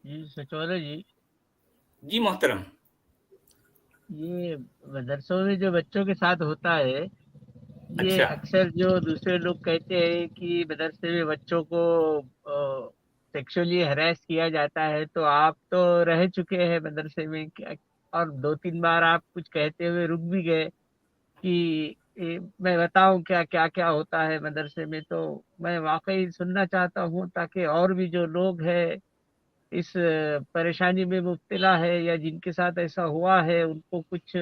جی سچورہ جی، جی محترم. یہ مدرسوں میں جو بچوں کے ساتھ ہوتا ہے، یہ اچھا. اکثر جو دوسرے لوگ کہتے ہیں کہ مدرسے میں بچوں کو سیکشولی ہراس کیا جاتا ہے، تو آپ تو رہ چکے ہیں مدرسے میں اور 2-3 بار آپ کچھ کہتے ہوئے رک بھی گئے کہ میں بتاؤں کیا کیا کیا ہوتا ہے مدرسے میں. تو میں واقعی سننا چاہتا ہوں تاکہ اور بھی جو لوگ ہیں اس پریشانی میں مبتلا ہے یا جن کے ساتھ ایسا ہوا ہے ان کو کچھ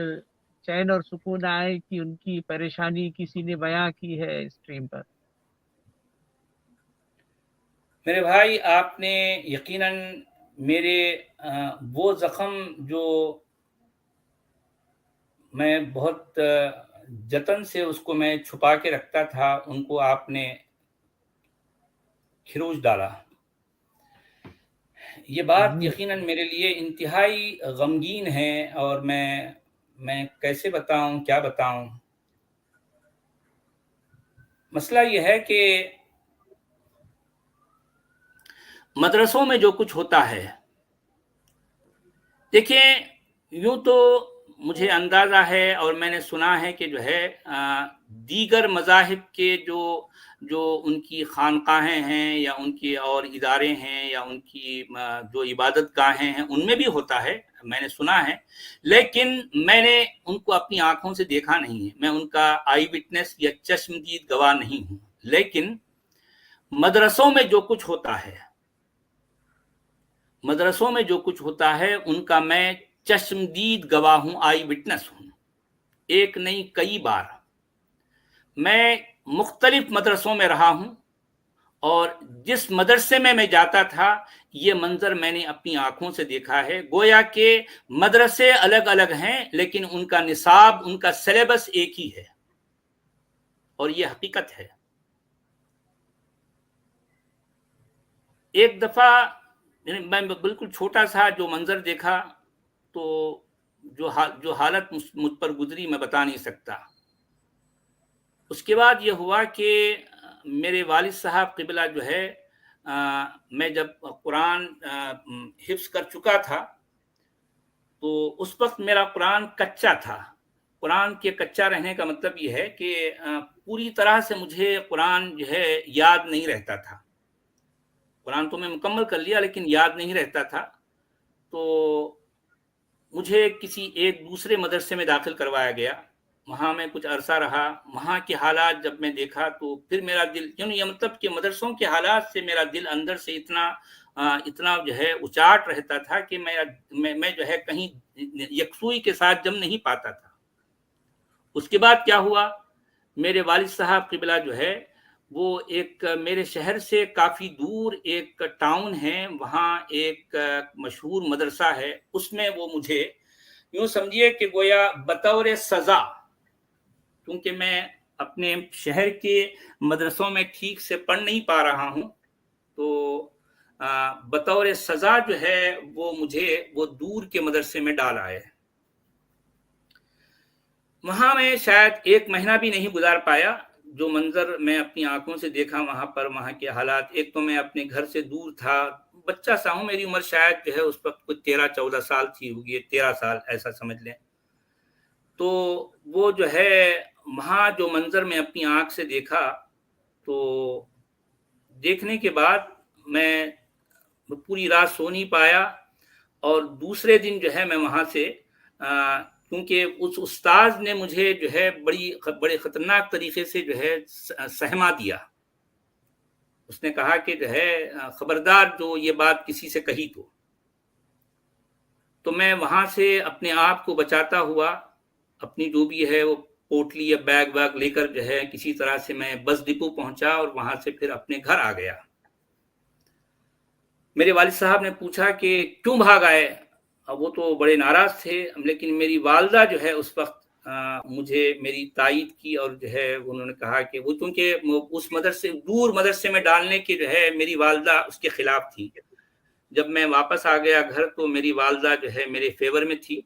چین اور سکون آئے کہ ان کی پریشانی کسی نے بیاں کی ہے اسٹریم پر. میرے بھائی، آپ نے یقیناً میرے وہ زخم جو میں بہت جتن سے اس کو میں چھپا کے رکھتا تھا، ان کو آپ نے کھروچ ڈالا. یہ بات جی یقیناً میرے لیے انتہائی غمگین ہے، اور میں کیسے بتاؤں، کیا بتاؤں. مسئلہ یہ ہے کہ مدرسوں میں جو کچھ ہوتا ہے، دیکھیں، یوں تو مجھے اندازہ ہے اور میں نے سنا ہے کہ جو ہے دیگر مذاہب کے جو ان کی خانقاہیں ہیں یا ان کی اور ادارے ہیں یا ان کی جو عبادت گاہیں ہیں، ان میں بھی ہوتا ہے، میں نے سنا ہے. لیکن میں نے ان کو اپنی آنکھوں سے دیکھا نہیں ہے، میں ان کا آئی وٹنس یا چشمدید گواہ نہیں ہوں. لیکن مدرسوں میں جو کچھ ہوتا ہے، مدرسوں میں جو کچھ ہوتا ہے ان کا میں چشمدید گواہ ہوں، آئی وٹنس ہوں. ایک نہیں، کئی بار میں مختلف مدرسوں میں رہا ہوں، اور جس مدرسے میں جاتا تھا یہ منظر میں نے اپنی آنکھوں سے دیکھا ہے. گویا کہ مدرسے الگ الگ ہیں لیکن ان کا نصاب، ان کا سلیبس ایک ہی ہے، اور یہ حقیقت ہے. ایک دفعہ میں بالکل چھوٹا سا جو منظر دیکھا، تو جو حالت مجھ پر گزری میں بتا نہیں سکتا. اس کے بعد یہ ہوا کہ میرے والد صاحب قبلہ جو ہے، میں جب قرآن حفظ کر چکا تھا تو اس وقت میرا قرآن کچا تھا. قرآن کے کچا رہنے کا مطلب یہ ہے کہ پوری طرح سے مجھے قرآن جو ہے یاد نہیں رہتا تھا. قرآن تو میں مکمل کر لیا لیکن یاد نہیں رہتا تھا. تو مجھے کسی ایک دوسرے مدرسے میں داخل کروایا گیا. وہاں میں کچھ عرصہ رہا. وہاں کے حالات جب میں دیکھا تو پھر میرا دل، یہ مطلب کہ مدرسوں کے حالات سے میرا دل اندر سے اتنا جو ہے اچاٹ رہتا تھا کہ میں جو ہے کہیں یکسوئی کے ساتھ جم نہیں پاتا تھا. اس کے بعد کیا ہوا، میرے والد صاحب قبلہ جو ہے وہ ایک میرے شہر سے کافی دور ایک ٹاؤن ہے، وہاں ایک مشہور مدرسہ ہے. اس میں وہ مجھے یوں سمجھیے کہ گویا بطور سزا، کیونکہ میں اپنے شہر کے مدرسوں میں ٹھیک سے پڑھ نہیں پا رہا ہوں، تو بطور سزا جو ہے وہ مجھے وہ دور کے مدرسے میں ڈال آئے. وہاں میں شاید 1 مہینہ بھی نہیں گزار پایا. جو منظر میں اپنی آنکھوں سے دیکھا وہاں پر، وہاں کے حالات، ایک تو میں اپنے گھر سے دور تھا، بچہ سا ہوں، میری عمر شاید جو ہے اس وقت کچھ 13-14 سال تھی ہوگی، 13 سال ایسا سمجھ لیں. تو وہ جو ہے وہاں جو منظر میں اپنی آنکھ سے دیکھا، تو دیکھنے کے بعد میں پوری رات سو نہیں پایا. اور دوسرے دن جو ہے میں وہاں سے کیونکہ اس استاذ نے مجھے جو ہے بڑے خطرناک طریقے سے جو ہے سہما دیا. اس نے کہا کہ جو ہے خبردار جو یہ بات کسی سے کہی تو میں وہاں سے اپنے آپ کو بچاتا ہوا اپنی جو بھی ہے وہ پوٹلی یا بیگ ویگ لے کر جو ہے کسی طرح سے میں بس ڈپو پہنچا اور وہاں سے پھر اپنے گھر آ گیا. میرے والد صاحب نے پوچھا کہ کیوں بھاگ آئے؟ وہ تو بڑے ناراض تھے، لیکن میری والدہ جو ہے اس وقت مجھے میری تائید کی، اور جو ہے انہوں نے کہا کہ وہ چونکہ اس دور مدرسے میں ڈالنے کی جو ہے میری والدہ اس کے خلاف تھی. جب میں واپس آ گیا گھر تو میری والدہ جو ہے میرے فیور میں تھی،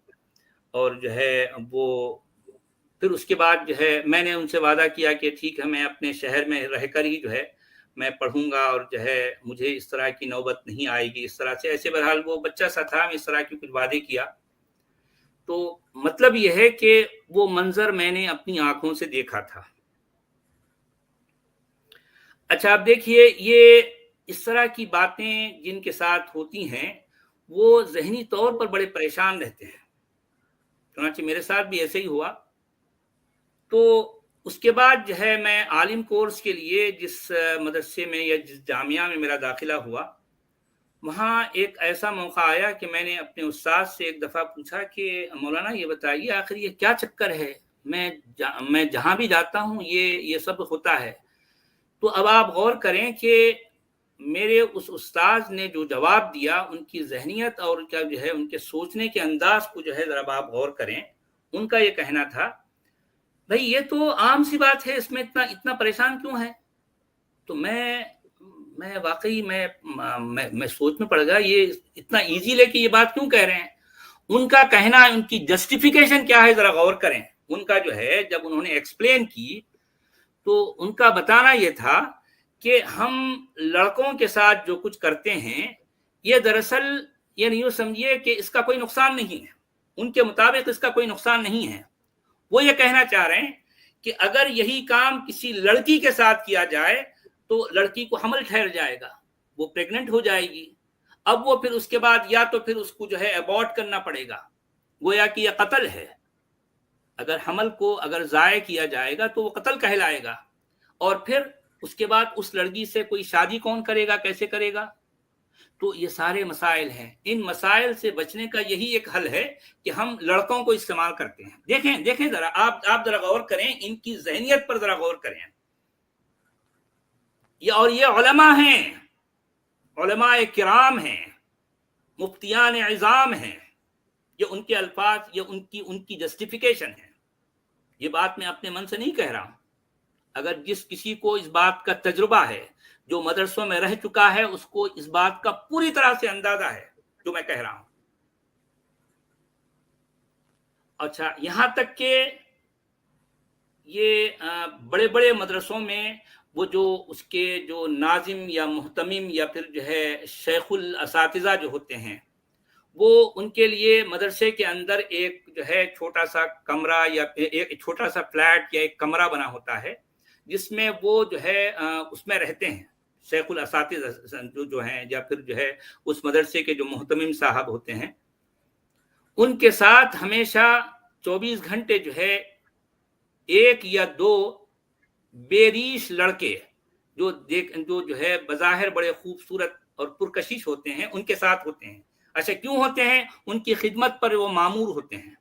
اور جو ہے وہ پھر اس کے بعد جو ہے میں نے ان سے وعدہ کیا کہ ٹھیک ہے میں اپنے شہر میں رہ کر ہی جو ہے میں پڑھوں گا اور جو ہے مجھے اس طرح کی نوبت نہیں آئے گی، اس طرح سے ایسے بہرحال وہ بچہ سا تھا، میں اس طرح کی کچھ وعدے کیا. تو مطلب یہ ہے کہ وہ منظر میں نے اپنی آنکھوں سے دیکھا تھا. اچھا آپ دیکھیے، یہ اس طرح کی باتیں جن کے ساتھ ہوتی ہیں وہ ذہنی طور پر بڑے پریشان رہتے ہیں. چنانچہ میرے ساتھ بھی ایسے ہی ہوا. تو اس کے بعد جو ہے میں عالم کورس کے لیے جس مدرسے میں یا جس جامعہ میں میرا داخلہ ہوا، وہاں ایک ایسا موقع آیا کہ میں نے اپنے استاد سے ایک دفعہ پوچھا کہ مولانا یہ بتائیے آخر یہ کیا چکر ہے، میں جہاں بھی جاتا ہوں یہ سب ہوتا ہے. تو اب آپ غور کریں کہ میرے اس استاد نے جو جواب دیا، ان کی ذہنیت اور کیا جو ہے ان کے سوچنے کے انداز کو جو ہے ذرا آپ غور کریں. ان کا یہ کہنا تھا، بھائی یہ تو عام سی بات ہے، اس میں اتنا پریشان کیوں ہے؟ تو میں واقعی میں سوچ میں پڑ گیا، یہ اتنا ایزی لے کے یہ بات کیوں کہہ رہے ہیں. ان کا کہنا، ان کی جسٹیفیکیشن کیا ہے ذرا غور کریں. ان کا جو ہے جب انہوں نے ایکسپلین کی تو ان کا بتانا یہ تھا کہ ہم لڑکوں کے ساتھ جو کچھ کرتے ہیں یہ دراصل یہ نہیں سمجھیے کہ اس کا کوئی نقصان نہیں ہے، ان کے مطابق اس کا کوئی نقصان نہیں ہے. وہ یہ کہنا چاہ رہے ہیں کہ اگر یہی کام کسی لڑکی کے ساتھ کیا جائے تو لڑکی کو حمل ٹھہر جائے گا، وہ پریگننٹ ہو جائے گی. اب وہ پھر اس کے بعد یا تو پھر اس کو جو ہے ایبورٹ کرنا پڑے گا، گویا کہ یہ قتل ہے. اگر حمل کو اگر ضائع کیا جائے گا تو وہ قتل کہلائے گا. اور پھر اس کے بعد اس لڑکی سے کوئی شادی کون کرے گا، کیسے کرے گا؟ تو یہ سارے مسائل ہیں. ان مسائل سے بچنے کا یہی ایک حل ہے کہ ہم لڑکوں کو استعمال کرتے ہیں. دیکھیں ذرا آپ ذرا غور کریں، ان کی ذہنیت پر ذرا غور کریں. اور یہ علماء ہیں، علماء کرام ہیں، مفتیان عظام ہیں. یہ ان کے الفاظ، یہ ان کی جسٹیفیکیشن ہے. یہ بات میں اپنے من سے نہیں کہہ رہا ہوں. اگر جس کسی کو اس بات کا تجربہ ہے، جو مدرسوں میں رہ چکا ہے، اس کو اس بات کا پوری طرح سے اندازہ ہے جو میں کہہ رہا ہوں. اچھا، یہاں تک کہ یہ بڑے بڑے مدرسوں میں وہ جو اس کے جو ناظم یا محتمم یا پھر جو ہے شیخ الاساتذہ جو ہوتے ہیں، وہ ان کے لیے مدرسے کے اندر ایک جو ہے چھوٹا سا کمرہ یا ایک چھوٹا سا فلیٹ یا ایک کمرہ بنا ہوتا ہے، جس میں وہ جو ہے اس میں رہتے ہیں. شیخ الاساتذہ جو ہیں یا پھر جو ہے اس مدرسے کے جو محتمم صاحب ہوتے ہیں، ان کے ساتھ ہمیشہ 24 گھنٹے جو ہے ایک یا دو بے ریش لڑکے جو ہے بظاہر بڑے خوبصورت اور پرکشش ہوتے ہیں، ان کے ساتھ ہوتے ہیں. اچھا کیوں ہوتے ہیں؟ ان کی خدمت پر وہ مامور ہوتے ہیں.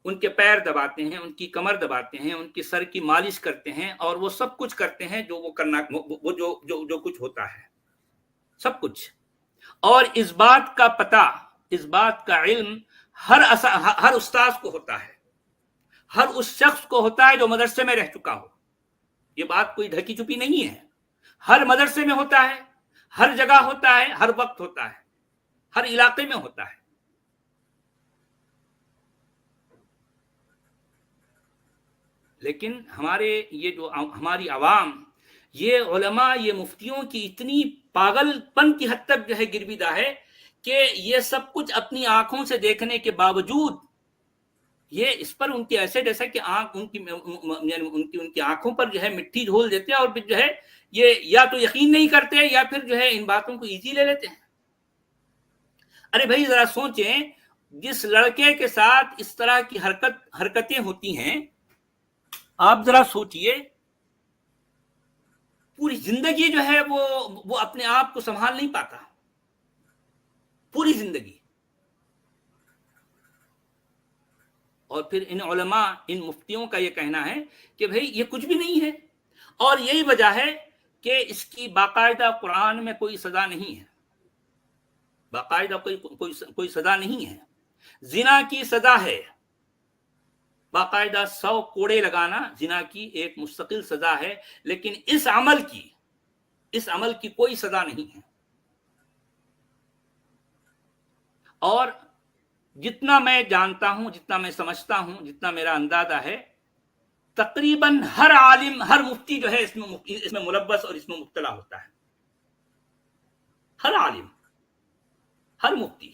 ان کے پیر دباتے ہیں، ان کی کمر دباتے ہیں، ان کی سر کی مالش کرتے ہیں، اور وہ سب کچھ کرتے ہیں جو وہ کرنا، وہ جو کچھ ہوتا ہے سب کچھ. اور اس بات کا پتہ، اس بات کا علم ہر استاذ کو ہوتا ہے، ہر اس شخص کو ہوتا ہے جو مدرسے میں رہ چکا ہو. یہ بات کوئی ڈھکی چھپی نہیں ہے. ہر مدرسے میں ہوتا ہے، ہر جگہ ہوتا ہے، ہر وقت ہوتا ہے، ہر علاقے میں ہوتا ہے. لیکن ہماری عوام، یہ علماء، یہ مفتیوں کی اتنی پاگل پن کی حد تک جو ہے گرویدہ ہے کہ یہ سب کچھ اپنی آنکھوں سے دیکھنے کے باوجود یہ اس پر ان کی ایسے جیسا کہ ان کی آنکھوں پر جو ہے مٹی جھول دیتے ہیں، اور پھر جو ہے یہ یا تو یقین نہیں کرتے یا پھر جو ہے ان باتوں کو ایزی لے لیتے ہیں. ارے بھائی ذرا سوچیں، جس لڑکے کے ساتھ اس طرح کی حرکتیں ہوتی ہیں، آپ ذرا سوچئے، پوری زندگی جو ہے وہ اپنے آپ کو سنبھال نہیں پاتا، پوری زندگی. اور پھر ان علماء، ان مفتیوں کا یہ کہنا ہے کہ بھئی یہ کچھ بھی نہیں ہے. اور یہی وجہ ہے کہ اس کی باقاعدہ قرآن میں کوئی سزا نہیں ہے، باقاعدہ کوئی سزا نہیں ہے. زنا کی سزا ہے، باقاعدہ 100 کوڑے لگانا زنا کی ایک مستقل سزا ہے، لیکن اس عمل کی کوئی سزا نہیں ہے. اور جتنا میں جانتا ہوں، جتنا میں سمجھتا ہوں، جتنا میرا اندازہ ہے، تقریباً ہر عالم، ہر مفتی جو ہے اس میں ملبس اور اس میں مبتلا ہوتا ہے. ہر عالم، ہر مفتی،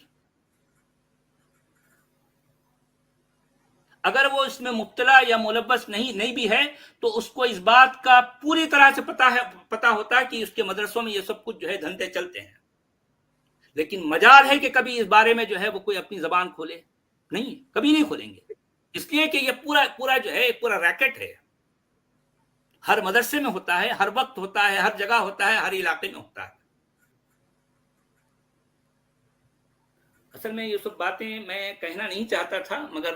اگر وہ اس میں مبتلا یا ملبس نہیں بھی ہے تو اس کو اس بات کا پوری طرح سے پتا ہوتا ہے کہ اس کے مدرسوں میں یہ سب کچھ جو ہے دھندے چلتے ہیں. لیکن مجال ہے کہ کبھی اس بارے میں جو ہے وہ کوئی اپنی زبان کھولے؟ نہیں، کبھی نہیں کھولیں گے، اس لیے کہ یہ پورا جو ہے پورا ریکٹ ہے. ہر مدرسے میں ہوتا ہے، ہر وقت ہوتا ہے، ہر جگہ ہوتا ہے، ہر علاقے میں ہوتا ہے. اصل میں یہ سب باتیں میں کہنا نہیں چاہتا تھا، مگر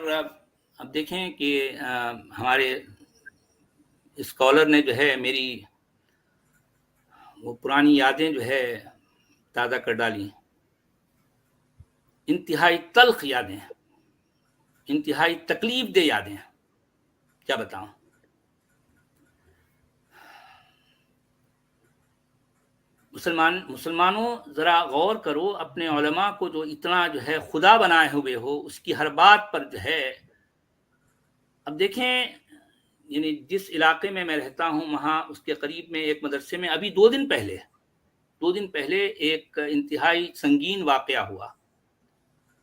اب دیکھیں کہ ہمارے اسکالر نے جو ہے میری وہ پرانی یادیں جو ہے تازہ کر ڈالی. انتہائی تلخ یادیں، انتہائی تکلیف دہ یادیں، کیا بتاؤں. مسلمانوں ذرا غور کرو، اپنے علماء کو جو اتنا جو ہے خدا بنائے ہوئے ہو، اس کی ہر بات پر جو ہے. اب دیکھیں، یعنی جس علاقے میں رہتا ہوں وہاں اس کے قریب میں ایک مدرسے میں ابھی 2 دن پہلے ایک انتہائی سنگین واقعہ ہوا،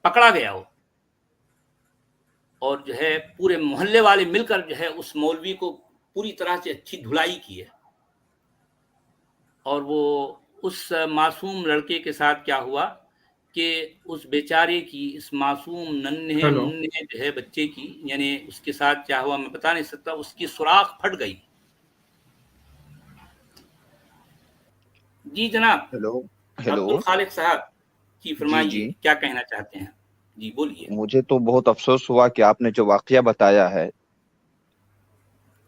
پکڑا گیا وہ، اور جو ہے پورے محلے والے مل کر جو ہے اس مولوی کو پوری طرح سے اچھی دھلائی کی ہے. اور وہ اس معصوم لڑکے کے ساتھ کیا ہوا کہ اس بیچارے کی، اس معصوم ننھے جو ہے بچے کی، یعنی اس کے ساتھ کیا ہوا میں بتا نہیں سکتا، اس کی سوراخ پھٹ گئی. جی جناب. ہیلو عبدالخالق صاحب جی فرمائیے، جی کیا کہنا چاہتے ہیں؟ جی بولیے. مجھے تو بہت افسوس ہوا کہ آپ نے جو واقعہ بتایا ہے،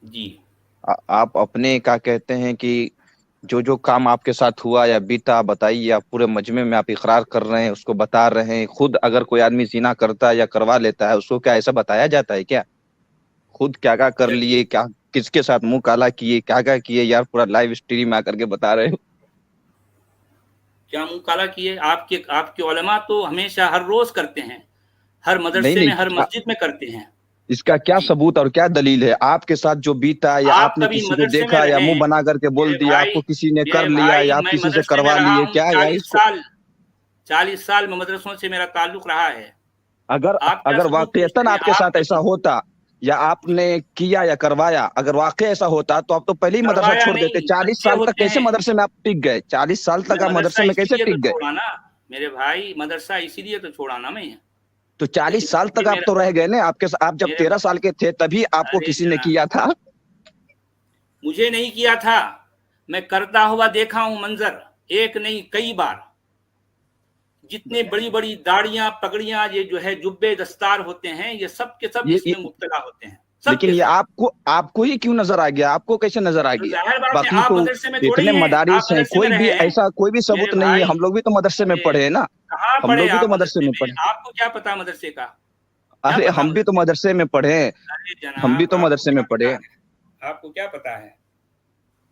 جی آپ اپنے کیا کہتے ہیں کہ جو کام آپ کے ساتھ ہوا یا بیتا بتائیے. آپ پورے مجمع میں آپ اقرار کر رہے ہیں، اس کو بتا رہے ہیں. خود اگر کوئی آدمی زنا کرتا ہے یا کروا لیتا ہے، اس کو کیا ایسا بتایا جاتا ہے کیا؟ خود کیا کر لیے، کیا کس کے ساتھ منہ کالا کیے، کیا کیے یار، پورا لائیو اسٹریم میں آ کر کے بتا رہے ہو. کیا منہ کالا کیے؟ آپ کے علماء تو ہمیشہ ہر روز کرتے ہیں، ہر مدرسے نہیں میں، ہر مسجد میں کرتے ہیں. اس کا کیا جی. ثبوت اور کیا دلیل ہے؟ آپ کے ساتھ جو بیتا یا آپ نے کبھی کسی کو مدرسے میں دیکھا یا رہیں؟ منہ بنا کر کے بول دیا، آپ کو کسی نے کر لیا یا آپ میں کسی سے مدرسے میں کروا رہا لیے، ہوں کیا ہے اس کو؟ 40 سال میں مدرسوں سے میرا تعلق رہا ہے. اگر واقعتاً آپ کے ساتھ ایسا ہوتا یا آپ نے کیا یا کروایا، اگر واقع ایسا ہوتا تو آپ تو پہلے ہی مدرسہ کروایا چھوڑ دیتے. نہیں، 40 بچے سال تک ہوتے کیسے ہیں. مدرسے میں آپ ٹک گئے؟ 40 سال تک میں آپ مدرسے میں اسی کیسے لیے تو ٹک گئے؟ چھوڑا نا میرے بھائی، مدرسہ اسی لیے تو چھوڑا نا میں. تو 40 سال تک آپ تو رہ گئے نا. آپ جب 13 سال کے تھے تبھی آپ کو ارے کسی نے جناب، کیا تھا. مجھے نہیں کیا تھا، میں کرتا ہوا دیکھا ہوں منظر، ایک نہیں کئی بار. جتنے بڑی بڑی داڑیاں، پگڑیاں، یہ جو ہے جبے دستار ہوتے ہیں، یہ سب کے سب اس میں مبتلا ہوتے ہیں، سب لیکن کے یہ سب. آپ کو ہی کیوں نظر آ گیا؟ آپ کو کیسے نظر آ تو گیا؟ ظاہر بات ہے، باقی آپ تو مدرسے میں تھوڑے اتنے ہی ہیں، آپ مدارس ہیں، مدرسے میں کوئی بھی رہے ہیں ایسا کوئی بھی میرے ثبوت نہیں ہے. بھائی. ہم لوگ بھی تو مدرسے میں ارے پڑھے ہیں نا. کہاں ہم پڑھے لوگ بھی تو آپ مدرسے میں میں؟ پڑھے. آپ کو کیا پتا مدرسے کا؟ کیا ارے پتا ہم بھی تو مدرسے کا؟ مدرسے میں پڑھے ہیں. ارے ہم بھی جناب، تو آپ کو مدرسے میں کیا پڑھے پتا ہیں. ہے؟ آپ کو کیا پتا ہے؟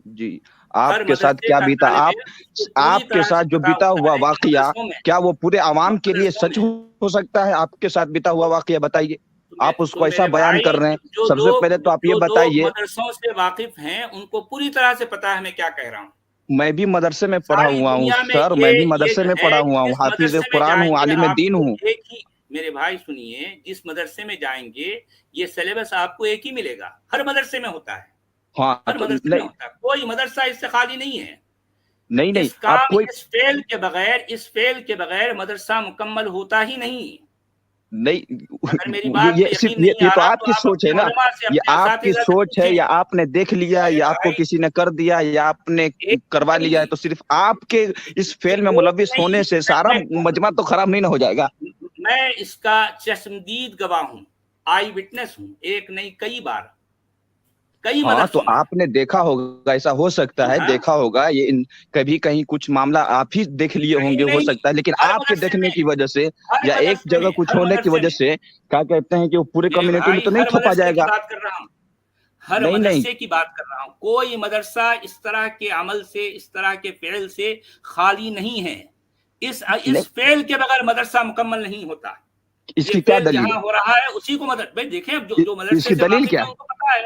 جی. ہر آپ کے ساتھ مدرسے کیا کا بیتا؟ طالب علم اس کو پوری آپ کے طرح سے ساتھ جو پتا بیتا ہوتا ہوا ہے کہ واقعہ کیا وہ پورے عوام کے لیے مدرسوں سچ میں ہو سکتا ہے؟ آپ کے ساتھ بیتا ہوا واقعہ بتائیے. آپ اس کو تو ایسا میرے بیان بھائی، کر رہے ہیں. سب سے پہلے تو آپ یہ جو لوگ بتائیے. مدرسوں سے واقف ہیں ان کو پوری طرح سے پتا ہے میں کیا کہہ رہا ہوں. میں بھی مدرسے میں پڑھا ساری ہوا ہوں دنیا میں سر، میں بھی یہ مدرسے جو میں ہے، پڑھا ہوا ہوں. جس حافظ مدرسے میں قرآن جائیں ہوں، گے عالم آپ دین کو ہوں. ایک ہی، میرے بھائی سنیے، جس مدرسے میں جائیں گے یہ سلیبس آپ کو ایک ہی ملے گا. ہر مدرسے میں ہوتا ہے، ہاں ہر تو مدرسے میں ہوتا ہے، کوئی مدرسہ اس سے خالی نہیں ہے. نہیں اس آپ کام کوئی اس فعل کے بغیر مدرسہ مکمل ہوتا ہی نہیں. نہیں. اگر میری بات پہ یہ صرف یقین نہیں یہ آ تو رہا آپ تو کی آپ سوچ ہے اپنے نا. علماء سے، یہ اپنے آپ کی اساتذہ سے سوچ ہے پوچھیں. یا آپ نے دیکھ لیا ارے یا آپ کو بھائی، کسی نے کر دیا یا آپ نے ایک کروا لیا ہے، نہیں، تو صرف آپ کے اس فعل میں ایک ملوث ہونے نہیں، سے سارا مجمع تو خراب نہیں نہ ہو جائے گا. میں اس کا چشمدید گواہ ہوں، آئی وٹنس ہوں، ایک نہیں کئی بار، کئی ہاں تو مدرسوں میں. آپ نے دیکھا ہوگا، ایسا ہو سکتا ہے ہاں، دیکھا ہوگا. یہ کبھی کہیں کچھ معاملہ آپ ہی دیکھ لیے ہوں گے، ہو نہیں، سکتا ہے. لیکن ہر آپ کے مدرسے دیکھنے میں، کی وجہ سے ہر یا ایک مدرسے جگہ میں، کچھ ہر ہونے کی مدرسے وجہ میں، سے کیا کہتے ہیں کہ وہ پورے میرے کمیونٹی میں بھائی تو نہیں ہر تھوپا مدرسے جائے کی گا. بات کر رہا ہوں، ہر نہیں نہیں مدرسے کی بات کر رہا ہوں. کوئی مدرسہ اس طرح کے عمل سے، اس طرح کے فعل سے خالی نہیں ہے. نہیں. اس فعل کے بغیر مدرسہ مکمل نہیں ہوتا. اس یہ کی کیا فعل دلیل جہاں ہو رہا ہے اسی کو بھائی دیکھیں، جو ہے؟ اس مدرسے کی سے دلیل واقف کیا ہیں ہے؟ ان کو پتا ہے.